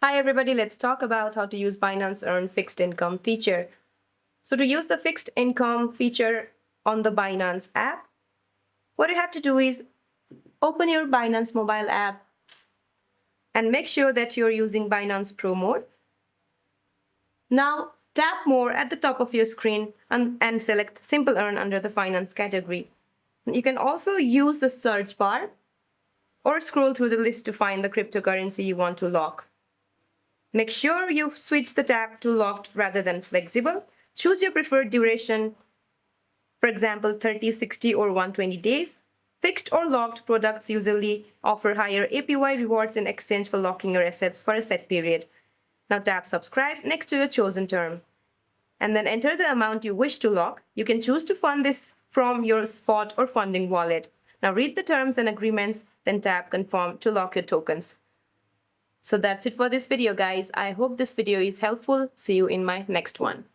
Hi everybody, let's talk about how to use Binance Earn Fixed Income feature. So to use the fixed income feature on the Binance app, what you have to do is open your Binance mobile app and make sure that you're using Binance Pro mode. Now tap more at the top of your screen and select Simple Earn under the finance category. You can also use the search bar or scroll through the list to find the cryptocurrency you want to lock. Make sure you switch the tab to locked rather than flexible. Choose your preferred duration, for example, 30, 60, or 120 days. Fixed or locked products usually offer higher APY rewards in exchange for locking your assets for a set period. Now tap subscribe next to your chosen term. And then enter the amount you wish to lock. You can choose to fund this from your spot or funding wallet. Now read the terms and agreements, then tap confirm to lock your tokens. So that's it for this video, guys. I hope this video is helpful. See you in my next one.